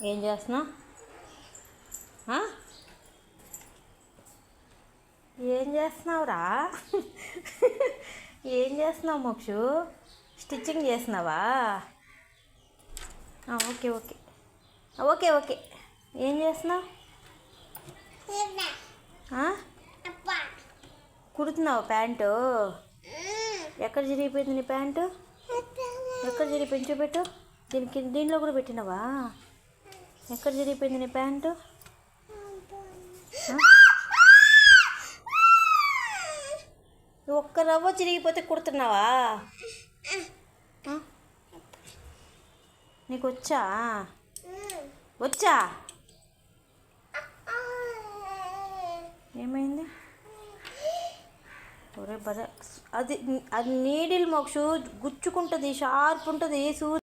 ఏం చేస్తున్నావు? ఏం చేస్తున్నావురా? ఏం చేస్తున్నావు మోక్షు? స్టిచ్చింగ్ చేస్తున్నావా? Okay okay okay okay. ఏం చేస్తున్నావు? కుడుతున్నావు ప్యాంటు? ఎక్కడ చిరిగిపోయింది నీ ప్యాంటు? ఎక్కడ చిరిగిపోయింది చూపెట్టు. దీంట్లో కూడా పెట్టినవా? ఎక్కడ చిరిగిపోయింది నీ ప్యాంటు? ఒక్క రవ్వ చిరిగిపోతే కుడుతున్నావా? నీకు వచ్చా? వచ్చా? ఏమైంది? ఒరే బర అది అది నీడిల్ మోక్షు, గుచ్చుకుంటుంది, షార్ప్ ఉంటుంది.